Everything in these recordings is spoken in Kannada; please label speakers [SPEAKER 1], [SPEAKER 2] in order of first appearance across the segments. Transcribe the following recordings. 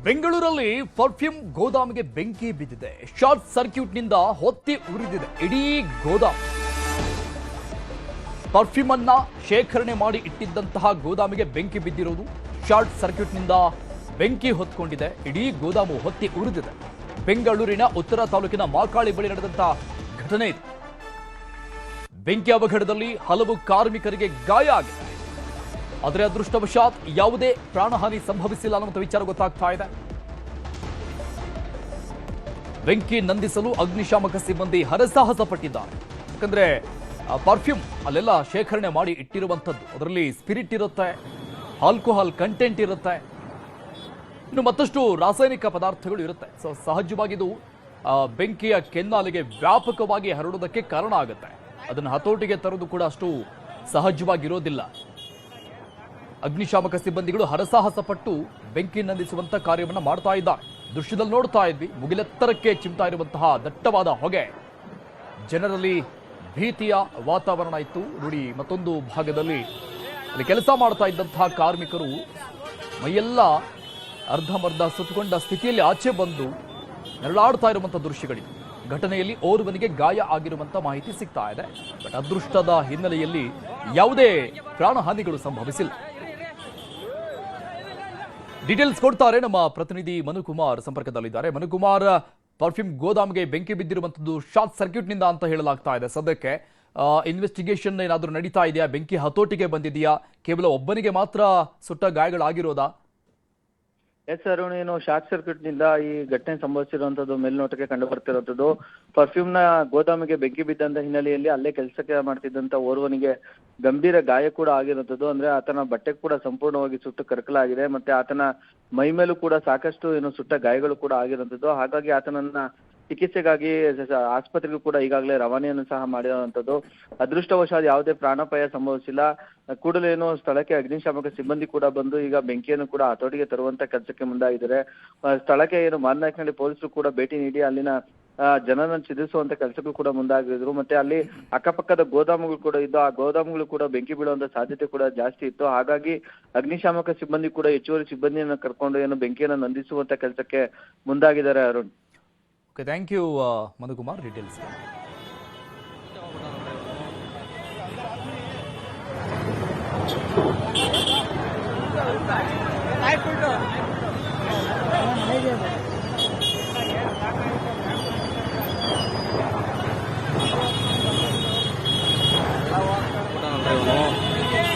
[SPEAKER 1] ಬೆಂಗಳೂರಲ್ಲಿ ಪರ್ಫ್ಯೂಮ್ ಗೋದಾಮಿಗೆ ಬೆಂಕಿ ಬಿದ್ದಿದೆ. ಶಾರ್ಟ್ ಸರ್ಕ್ಯೂಟ್ನಿಂದ ಹೊತ್ತಿ ಉರಿದಿದೆ ಇಡೀ ಗೋದಾಮು. ಪರ್ಫ್ಯೂಮ್ ಅನ್ನ ಶೇಖರಣೆ ಮಾಡಿ ಇಟ್ಟಿದ್ದಂತಹ ಗೋದಾಮಿಗೆ ಬೆಂಕಿ ಬಿದ್ದಿರುವುದು. ಶಾರ್ಟ್ ಸರ್ಕ್ಯೂಟ್ನಿಂದ ಬೆಂಕಿ ಹೊತ್ಕೊಂಡಿದೆ. ಇಡೀ ಗೋದಾಮು ಹೊತ್ತಿ ಉರಿದಿದೆ. ಬೆಂಗಳೂರಿನ ಉತ್ತರ ತಾಲೂಕಿನ ಮಾಕಾಳಿ ಬಳಿ ನಡೆದಂತಹ ಘಟನೆ ಇದು. ಬೆಂಕಿ ಅವಘಡದಲ್ಲಿ ಹಲವು ಕಾರ್ಮಿಕರಿಗೆ ಗಾಯ ಆಗಿದೆ. ಆದರೆ ಅದೃಷ್ಟವಶಾತ್ ಯಾವುದೇ ಪ್ರಾಣಹಾನಿ ಸಂಭವಿಸಿಲ್ಲ ಅನ್ನುವಂಥ ವಿಚಾರ ಗೊತ್ತಾಗ್ತಾ ಇದೆ. ಬೆಂಕಿ ನಂದಿಸಲು ಅಗ್ನಿಶಾಮಕ ಸಿಬ್ಬಂದಿ ಹರಸಾಹಸ ಪಟ್ಟಿದ್ದಾರೆ. ಯಾಕಂದ್ರೆ ಪರ್ಫ್ಯೂಮ್ ಅಲ್ಲೆಲ್ಲ ಶೇಖರಣೆ ಮಾಡಿ ಇಟ್ಟಿರುವಂಥದ್ದು. ಅದರಲ್ಲಿ ಸ್ಪಿರಿಟ್ ಇರುತ್ತೆ, ಆಲ್ಕೋಹಾಲ್ ಕಂಟೆಂಟ್ ಇರುತ್ತೆ, ಇನ್ನು ಮತ್ತಷ್ಟು ರಾಸಾಯನಿಕ ಪದಾರ್ಥಗಳು ಇರುತ್ತೆ. ಸೊ ಸಹಜವಾಗಿ ಇದು ಬೆಂಕಿಯ ಕೆನ್ನಾಲಿಗೆ ವ್ಯಾಪಕವಾಗಿ ಹರಡೋದಕ್ಕೆ ಕಾರಣ ಆಗುತ್ತೆ. ಅದನ್ನು ಹತೋಟಿಗೆ ತರೋದು ಕೂಡ ಅಷ್ಟು ಸಹಜವಾಗಿರೋದಿಲ್ಲ. ಅಗ್ನಿಶಾಮಕ ಸಿಬ್ಬಂದಿಗಳು ಹರಸಾಹಸ ಪಟ್ಟು ಬೆಂಕಿ ನಂದಿಸುವಂತ ಕಾರ್ಯವನ್ನು ಮಾಡ್ತಾ ಇದ್ದಾರೆ. ದೃಶ್ಯದಲ್ಲಿ ನೋಡ್ತಾ ಇದ್ವಿ, ಮುಗಿಲೆತ್ತರಕ್ಕೆ ಚಿಮ್ತಾ ಇರುವಂತಹ ದಟ್ಟವಾದ ಹೊಗೆ. ಜನರಲ್ಲಿ ಭೀತಿಯ ವಾತಾವರಣ ಇತ್ತು. ನೋಡಿ, ಮತ್ತೊಂದು ಭಾಗದಲ್ಲಿ ಅಲ್ಲಿ ಕೆಲಸ ಮಾಡ್ತಾ ಇದ್ದಂತಹ ಕಾರ್ಮಿಕರು ಮೈಯೆಲ್ಲ ಅರ್ಧಮರ್ಧ ಸುತ್ತಕೊಂಡ ಸ್ಥಿತಿಯಲ್ಲಿ ಆಚೆ ಬಂದು ನೆರಳಾಡ್ತಾ ಇರುವಂತಹ ದೃಶ್ಯಗಳಿವೆ. ಘಟನೆಯಲ್ಲಿ ಓರ್ವನಿಗೆ ಗಾಯ ಆಗಿರುವಂತ ಮಾಹಿತಿ ಸಿಗ್ತಾ ಇದೆ. ಬಟ್ ಅದೃಷ್ಟದ ಹಿನ್ನೆಲೆಯಲ್ಲಿ ಯಾವುದೇ ಪ್ರಾಣಹಾನಿಗಳು ಸಂಭವಿಸಿಲ್ಲ. ಡೀಟೇಲ್ಸ್ ಕೊಡ್ತಾರೆ ನಮ್ಮ ಪ್ರತಿನಿಧಿ ಮನುಕುಮಾರ್ ಸಂಪರ್ಕದಲ್ಲಿದ್ದಾರೆ. ಮನುಕುಮಾರ್, ಪರ್ಫ್ಯೂಮ್ ಗೋದಾಮಿಗೆ ಬೆಂಕಿ ಬಿದ್ದಿರುವಂತದ್ದು ಶಾರ್ಟ್ ಸರ್ಕ್ಯೂಟ್ ನಿಂದ ಅಂತ ಹೇಳಲಾಗ್ತಾ ಇದೆ. ಸದ್ಯಕ್ಕೆ ಇನ್ವೆಸ್ಟಿಗೇಷನ್ ಏನಾದರೂ ನಡೀತಾ ಇದೆಯಾ? ಬೆಂಕಿ ಹತೋಟಿಗೆ ಬಂದಿದೆಯಾ? ಕೇವಲ ಒಬ್ಬನಿಗೆ ಮಾತ್ರ ಸುಟ್ಟ ಗಾಯಗಳಾಗಿರೋದಾ?
[SPEAKER 2] ಎಸ್ ಅರುಣ್, ಏನು ಶಾರ್ಟ್ ಸರ್ಕ್ಯೂಟ್ ನಿಂದ ಈ ಘಟನೆ ಸಂಭವಿಸಿರುವಂತದ್ದು ಮೇಲ್ನೋಟಕ್ಕೆ ಕಂಡು ಬರ್ತಿರುವಂತದ್ದು. ಪರ್ಫ್ಯೂಮ್ ನ ಗೋದಾಮಿಗೆ ಬೆಂಕಿ ಬಿದ್ದಂತ ಹಿನ್ನೆಲೆಯಲ್ಲಿ ಅಲ್ಲೇ ಕೆಲಸಕ್ಕೆ ಮಾಡ್ತಿದ್ದಂತ ಓರ್ವನಿಗೆ ಗಂಭೀರ ಗಾಯ ಕೂಡ ಆಗಿರುವಂತದ್ದು. ಅಂದ್ರೆ ಆತನ ಬಟ್ಟೆ ಕೂಡ ಸಂಪೂರ್ಣವಾಗಿ ಸುಟ್ಟು ಕರಕಲಾಗಿದೆ. ಮತ್ತೆ ಆತನ ಮೈ ಮೇಲೂ ಕೂಡ ಸಾಕಷ್ಟು ಏನು ಸುಟ್ಟ ಗಾಯಗಳು ಕೂಡ ಆಗಿರುವಂತದ್ದು. ಹಾಗಾಗಿ ಆತನನ್ನ ಚಿಕಿತ್ಸೆಗಾಗಿ ಆಸ್ಪತ್ರೆಗೂ ಕೂಡ ಈಗಾಗಲೇ ರವಾನೆಯನ್ನು ಸಹ ಮಾಡಿರುವಂತದ್ದು. ಅದೃಷ್ಟವಶಾತ್ ಯಾವುದೇ ಪ್ರಾಣಾಪಾಯ ಸಂಭವಿಸಿಲ್ಲ. ಕೂಡಲೇ ಏನು ಸ್ಥಳಕ್ಕೆ ಅಗ್ನಿಶಾಮಕ ಸಿಬ್ಬಂದಿ ಕೂಡ ಬಂದು ಈಗ ಬೆಂಕಿಯನ್ನು ಕೂಡ ಹತೋಟಿಗೆ ತರುವಂತ ಕೆಲಸಕ್ಕೆ ಮುಂದಾಗಿದ್ದಾರೆ. ಸ್ಥಳಕ್ಕೆ ಏನು ಮಾದನಾಯಕನಹಳ್ಳಿ ಪೊಲೀಸರು ಕೂಡ ಭೇಟಿ ನೀಡಿ ಅಲ್ಲಿನ ಜನರನ್ನು ಚಿತ್ರಿಸುವಂತ ಕೆಲಸಕ್ಕೂ ಕೂಡ ಮುಂದಾಗಿದ್ರು. ಮತ್ತೆ ಅಲ್ಲಿ ಅಕ್ಕಪಕ್ಕದ ಗೋದಾಮುಗಳು ಕೂಡ ಇದ್ದು ಆ ಗೋದಾಮುಗಳು ಕೂಡ ಬೆಂಕಿ ಬೀಳುವಂತ ಸಾಧ್ಯತೆ ಕೂಡ ಜಾಸ್ತಿ ಇತ್ತು. ಹಾಗಾಗಿ ಅಗ್ನಿಶಾಮಕ ಸಿಬ್ಬಂದಿ ಕೂಡ ಹೆಚ್ಚುವರಿ ಸಿಬ್ಬಂದಿಯನ್ನು ಕರ್ಕೊಂಡು ಏನು ಬೆಂಕಿಯನ್ನು ನಂದಿಸುವಂತ ಕೆಲಸಕ್ಕೆ ಮುಂದಾಗಿದ್ದಾರೆ. Arun,
[SPEAKER 1] okay, thank you Manukumar details.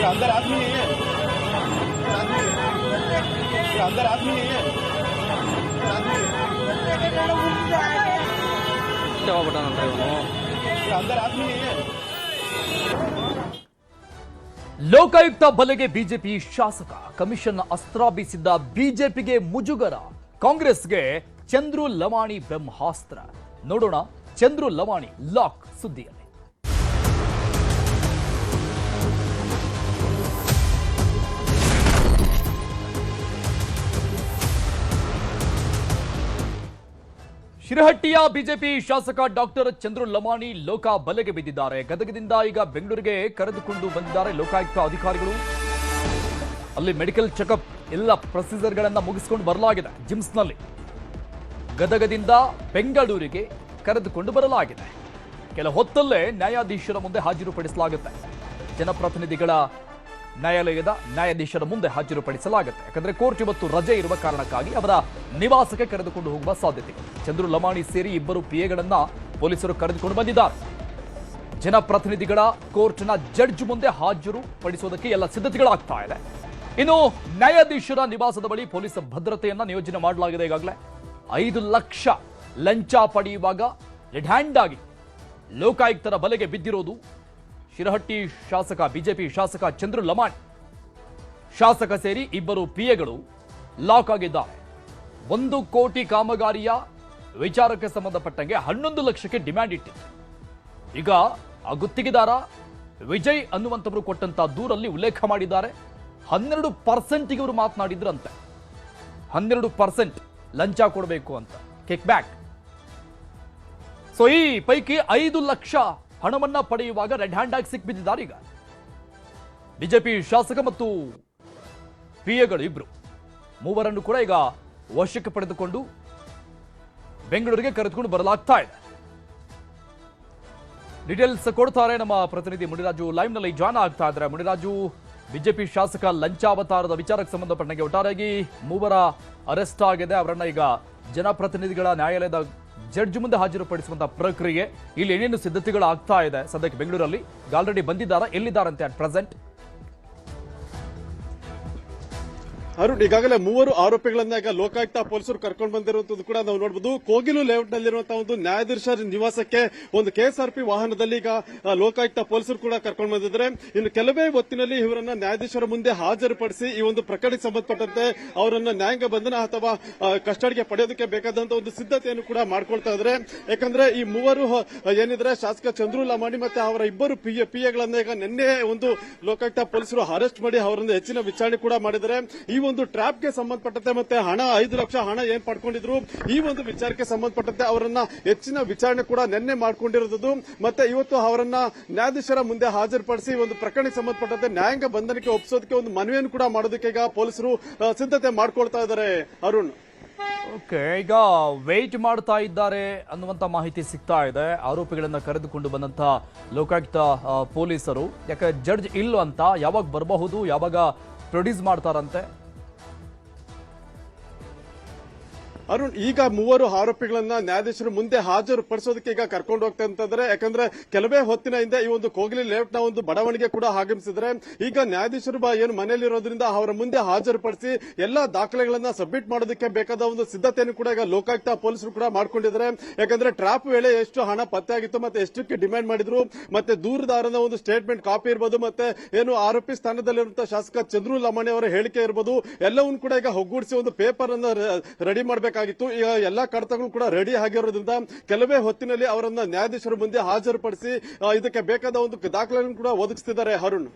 [SPEAKER 2] अंदर आदमी नहीं है, अंदर आदमी नहीं है, अंदर आदमी नहीं है.
[SPEAKER 1] ಲೋಕಾಯುಕ್ತ ಬಲೆಗೆ ಬಿಜೆಪಿ ಶಾಸಕ. ಕಮಿಷನ್ ಅಸ್ತ್ರ ಬೀಸಿದ್ದ ಬಿಜೆಪಿಗೆ ಮುಜುಗರ. ಕಾಂಗ್ರೆಸ್ಗೆ ಚಂದ್ರು ಲವಾಣಿ ಬ್ರಹ್ಮಾಸ್ತ್ರ. ನೋಡೋಣ ಚಂದ್ರು ಲವಾಣಿ ಲಾಕ್ ಸುದ್ದಿಯಲ್ಲಿ. ಶಿರಹಟ್ಟಿಯ ಬಿಜೆಪಿ ಶಾಸಕ ಡಾಕ್ಟರ್ ಚಂದ್ರು ಲಮಾಣಿ ಲೋಕ ಬಲೆಗೆ ಬಿದ್ದಿದ್ದಾರೆ. ಗದಗದಿಂದ ಈಗ ಬೆಂಗಳೂರಿಗೆ ಕರೆದುಕೊಂಡು ಬಂದಿದ್ದಾರೆ ಲೋಕಾಯುಕ್ತ ಅಧಿಕಾರಿಗಳು. ಅಲ್ಲಿ ಮೆಡಿಕಲ್ ಚೆಕಪ್ ಎಲ್ಲ ಪ್ರೊಸೀಜರ್ಗಳನ್ನ ಮುಗಿಸಿಕೊಂಡು ಬರಲಾಗಿದೆ. ಜಿಮ್ಸ್ನಲ್ಲಿ ಗದಗದಿಂದ ಬೆಂಗಳೂರಿಗೆ ಕರೆದುಕೊಂಡು ಬರಲಾಗಿದೆ. ಕೆಲ ಹೊತ್ತಲ್ಲೇ ನ್ಯಾಯಾಧೀಶರ ಮುಂದೆ ಹಾಜರುಪಡಿಸಲಾಗುತ್ತೆ. ಜನಪ್ರತಿನಿಧಿಗಳ ನ್ಯಾಯಾಲಯದ ನ್ಯಾಯಾಧೀಶರ ಮುಂದೆ ಹಾಜರುಪಡಿಸಲಾಗುತ್ತೆ. ಯಾಕಂದ್ರೆ ಕೋರ್ಟ್ ಇವತ್ತು ರಜೆ ಇರುವ ಕಾರಣಕ್ಕಾಗಿ ಅವರ ನಿವಾಸಕ್ಕೆ ಕರೆದುಕೊಂಡು ಹೋಗುವ ಸಾಧ್ಯತೆ. ಚಂದ್ರು ಲಮಾಣಿ ಸೇರಿ ಇಬ್ಬರು ಪಿಎಗಳನ್ನ ಪೊಲೀಸರು ಕರೆದುಕೊಂಡು ಬಂದಿದ್ದಾರೆ. ಜನಪ್ರತಿನಿಧಿಗಳ ಕೋರ್ಟ್ನ ಜಡ್ಜ್ ಮುಂದೆ ಹಾಜರು ಪಡಿಸೋದಕ್ಕೆ ಎಲ್ಲ ಸಿದ್ಧತೆಗಳಾಗ್ತಾ ಇದೆ. ಇನ್ನು ನ್ಯಾಯಾಧೀಶರ ನಿವಾಸದ ಬಳಿ ಪೊಲೀಸ್ ಭದ್ರತೆಯನ್ನ ನಿಯೋಜನೆ ಮಾಡಲಾಗಿದೆ. ಈಗಾಗಲೇ 5 ಲಕ್ಷ ಲಂಚ ಪಡೆಯುವಾಗ ರೆಡ್ ಹ್ಯಾಂಡ್ ಆಗಿ ಲೋಕಾಯುಕ್ತರ ಬಲೆಗೆ ಬಿದ್ದಿರೋದು ಶಿರಹಟ್ಟಿ ಶಾಸಕ, ಬಿಜೆಪಿ ಶಾಸಕ ಚಂದ್ರು ಲಮಾಣಿ. ಶಾಸಕ ಸೇರಿ ಇಬ್ಬರು ಪಿಎಗಳು ಲಾಕ್ ಆಗಿದ್ದಾರೆ. 1 ಕೋಟಿ ಕಾಮಗಾರಿಯ ವಿಚಾರಕ್ಕೆ ಸಂಬಂಧಪಟ್ಟಂಗೆ 11 ಲಕ್ಷಕ್ಕೆ ಡಿಮ್ಯಾಂಡ್ ಇಟ್ಟಿತ್ತು. ಈಗ ಆ ಗುತ್ತಿಗೆದಾರ ವಿಜಯ್ ಅನ್ನುವಂಥವರು ಕೊಟ್ಟಂತ ದೂರಲ್ಲಿ ಉಲ್ಲೇಖ ಮಾಡಿದ್ದಾರೆ. 12% ಇವರು ಮಾತನಾಡಿದ್ರಂತೆ. 12% ಲಂಚ ಕೊಡಬೇಕು ಅಂತ, ಕಿಕ್ ಬ್ಯಾಕ್. ಸೊ ಈ ಪೈಕಿ 5 ಲಕ್ಷ ಹಣವನ್ನ ಪಡೆಯುವಾಗ ರೆಡ್ ಹ್ಯಾಂಡ್ ಆಗಿ ಸಿಕ್ಬಿದ್ದಾರೆ. ಈಗ ಬಿಜೆಪಿ ಶಾಸಕ ಮತ್ತು ಪಿಎಗಳು ಇಬ್ರು ಮೂವರನ್ನು ಕೂಡ ಈಗ ವಶಕ್ಕೆ ಪಡೆದುಕೊಂಡು ಬೆಂಗಳೂರಿಗೆ ಕರೆದುಕೊಂಡು ಬರಲಾಗ್ತಾ ಇದೆ. ಡೀಟೇಲ್ಸ್ ಕೊಡ್ತಾರೆ ನಮ್ಮ ಪ್ರತಿನಿಧಿ ಮುನಿರಾಜು ಲೈವ್ ನಲ್ಲಿ ಜಾಯ್ನ್ ಆಗ್ತಾ ಇದ್ದಾರೆ. ಮುನಿರಾಜು, ಬಿಜೆಪಿ ಶಾಸಕ ಲಂಚಾವತಾರದ ವಿಚಾರಕ್ಕೆ ಸಂಬಂಧಪಟ್ಟಂಗೆ ಒಟ್ಟಾರೆಯಾಗಿ 3 ಅರೆಸ್ಟ್ ಆಗಿದೆ. ಅವರನ್ನ ಈಗ ಜನಪ್ರತಿನಿಧಿಗಳ ನ್ಯಾಯಾಲಯದ ಜಡ್ಜ್ ಮುಂದೆ ಹಾಜರುಪಡಿಸುವಂತಹ ಪ್ರಕ್ರಿಯೆ, ಇಲ್ಲಿ ಏನೇನು ಸಿದ್ಧತೆಗಳು ಆಗ್ತಾ ಇದೆ ಸದ್ಯಕ್ಕೆ ಬೆಂಗಳೂರಲ್ಲಿ? ಆಲ್ರೆಡಿ ಬಂದಿದ್ದಾರಾ, ಎಲ್ಲಿದ್ದಾರಂತೆ ಅಟ್ ಪ್ರೆಸೆಂಟ್?
[SPEAKER 3] ಅರುಣ್, ಈಗಾಗಲೇ 3 ಆರೋಪಿಗಳನ್ನ ಈಗ ಲೋಕಾಯುಕ್ತ ಪೊಲೀಸರು ಕರ್ಕೊಂಡು ಬಂದಿರುವಂತದ್ದು ಕೂಡ ನಾವು ನೋಡಬಹುದು. ಕೋಗಿಲು ಲೇಔಟ್ ನಲ್ಲಿರುವಂತಹ ಒಂದು ನ್ಯಾಯಾಧೀಶರ ನಿವಾಸಕ್ಕೆ ಒಂದು ಕೆಎಸ್ಆರ್ಪಿ ವಾಹನದಲ್ಲಿ ಈಗ ಲೋಕಾಯುಕ್ತ ಪೊಲೀಸರು ಕೂಡ ಕರ್ಕೊಂಡು ಬಂದಿದ್ದಾರೆ. ಇನ್ನು ಕೆಲವೇ ಹೊತ್ತಿನಲ್ಲಿ ಇವರನ್ನ ನ್ಯಾಯಾಧೀಶರ ಮುಂದೆ ಹಾಜರುಪಡಿಸಿ ಈ ಒಂದು ಪ್ರಕರಣಕ್ಕೆ ಸಂಬಂಧಪಟ್ಟಂತೆ ಅವರನ್ನ ನ್ಯಾಯಾಂಗ ಬಂಧನ ಅಥವಾ ಕಸ್ಟಡಿಗೆ ಪಡೆಯೋದಕ್ಕೆ ಬೇಕಾದಂತಹ ಒಂದು ಸಿದ್ಧತೆಯನ್ನು ಕೂಡ ಮಾಡ್ಕೊಳ್ತಾ ಇದ್ದಾರೆ. ಯಾಕಂದ್ರೆ ಈ 3 ಏನಿದ್ರೆ ಶಾಸಕ ಚಂದ್ರು ಲಮಾಣಿ ಮತ್ತೆ ಅವರ ಇಬ್ಬರು ಪಿಎಗಳನ್ನ ಈಗ ನಿನ್ನೆ ಒಂದು ಲೋಕಾಯುಕ್ತ ಪೊಲೀಸರು ಅರೆಸ್ಟ್ ಮಾಡಿ ಅವರನ್ನು ಹೆಚ್ಚಿನ ವಿಚಾರಣೆ ಕೂಡ ಮಾಡಿದ್ದಾರೆ. ಈ ಒಂದು ಟ್ರಾಪ್ಗೆ ಸಂಬಂಧಪಟ್ಟಂತೆ ಮತ್ತೆ ಹಣ 5 ಲಕ್ಷ ಹಣ ಏನ್ ಪಡ್ಕೊಂಡಿದ್ರು ಈ ಒಂದು ವಿಚಾರಕ್ಕೆ ಸಂಬಂಧಪಟ್ಟಂತೆ ಅವರನ್ನ ಹೆಚ್ಚಿನ ವಿಚಾರಣೆ ಕೂಡ ನಿನ್ನೆ ಮಾಡ್ಕೊಂಡಿರೋದು. ಮತ್ತೆ ಇವತ್ತು ಅವರನ್ನ ನ್ಯಾಯಾಧೀಶರ ಮುಂದೆ ಹಾಜರುಪಡಿಸಿ ಒಂದು ಪ್ರಕರಣಕ್ಕೆ ಸಂಬಂಧಪಟ್ಟಂತೆ ನ್ಯಾಯಾಂಗ ಬಂಧನಕ್ಕೆ ಒಪ್ಪಿಸೋದಕ್ಕೆ ಒಂದು ಮನವಿಯನ್ನು ಕೂಡ ಮಾಡೋದಕ್ಕೆ ಈಗ ಪೊಲೀಸರು ಸಿದ್ಧತೆ ಮಾಡ್ಕೊಳ್ತಾ ಇದ್ದಾರೆ. ಅರುಣ್,
[SPEAKER 1] ಓಕೆ, ಈಗ ವೇಟ್ ಮಾಡ್ತಾ ಇದ್ದಾರೆ ಅನ್ನುವಂತ ಮಾಹಿತಿ ಸಿಗ್ತಾ ಇದೆ. ಆರೋಪಿಗಳನ್ನ ಕರೆದುಕೊಂಡು ಬಂದಂತಹ ಲೋಕಾಯುಕ್ತ ಪೊಲೀಸರು, ಯಾಕೆ ಜಡ್ಜ್ ಇಲ್ಲೋ ಅಂತ, ಯಾವಾಗ ಬರಬಹುದು, ಯಾವಾಗ ಪ್ರೊಡ್ಯೂಸ್ ಮಾಡ್ತಾರಂತೆ?
[SPEAKER 3] ಅರುಣ್, ಈಗ 3 ಆರೋಪಿಗಳನ್ನ ನ್ಯಾಯಾಧೀಶರು ಮುಂದೆ ಹಾಜರುಪಡಿಸೋದಕ್ಕೆ ಈಗ ಕರ್ಕೊಂಡು ಹೋಗ್ತಾ ಇದ್ದಾರೆ. ಯಾಕಂದ್ರೆ ಕೆಲವೇ ಹೊತ್ತಿನ ಹಿಂದೆ ಈ ಒಂದು ಕೋಗಿಲಿ ಲೇಔಟ್ ನ ಒಂದು ಬಡಾವಣೆಗೆ ಕೂಡ ಆಗಮಿಸಿದ್ರೆ ಈಗ ನ್ಯಾಯಾಧೀಶರು ಏನು ಮನೆಯಲ್ಲಿರೋದ್ರಿಂದ ಅವರ ಮುಂದೆ ಹಾಜರುಪಡಿಸಿ ಎಲ್ಲಾ ದಾಖಲೆಗಳನ್ನ ಸಬ್ಮಿಟ್ ಮಾಡೋದಕ್ಕೆ ಬೇಕಾದ ಒಂದು ಸಿದ್ಧತೆಯನ್ನು ಕೂಡ ಈಗ ಲೋಕಾಯುಕ್ತ ಪೊಲೀಸರು ಕೂಡ ಮಾಡ್ಕೊಂಡಿದ್ದಾರೆ. ಯಾಕಂದ್ರೆ ಟ್ರಾಪ್ ವೇಳೆ ಎಷ್ಟು ಹಣ ಪತ್ತೆ ಆಗಿತ್ತು ಮತ್ತೆ ಎಷ್ಟಕ್ಕೆ ಡಿಮ್ಯಾಂಡ್ ಮಾಡಿದ್ರು ಮತ್ತೆ ದೂರದಾರನ ಒಂದು ಸ್ಟೇಟ್ಮೆಂಟ್ ಕಾಪಿ ಇರಬಹುದು ಮತ್ತೆ ಏನು ಆರೋಪಿ ಸ್ಥಾನದಲ್ಲಿರುವಂತಹ ಶಾಸಕ ಚಂದ್ರು ಲಮಾಣಿ ಅವರ ಹೇಳಿಕೆ ಇರಬಹುದು, ಎಲ್ಲವನ್ನೂ ಕೂಡ ಈಗ ಒಗ್ಗೂಡಿಸಿ ಒಂದು ಪೇಪರ್ ಅನ್ನ ರೆಡಿ ಮಾಡಬೇಕು. ಈಗ ಎಲ್ಲಾ ಕಡತಗಳು ಕೂಡ ರೆಡಿ ಆಗಿರೋದ್ರಿಂದ ಕೆಲವೇ ಹೊತ್ತಿನಲ್ಲಿ ಅವರನ್ನ ನ್ಯಾಯಾಧೀಶರ ಮುಂದೆ ಹಾಜರುಪಡಿಸಿ ಇದಕ್ಕೆ ಬೇಕಾದ ಒಂದು ದಾಖಲೆಗಳನ್ನು ಕೂಡ ಒದಗಿಸುತ್ತಿದ್ದಾರೆ. ಅರುಣ್.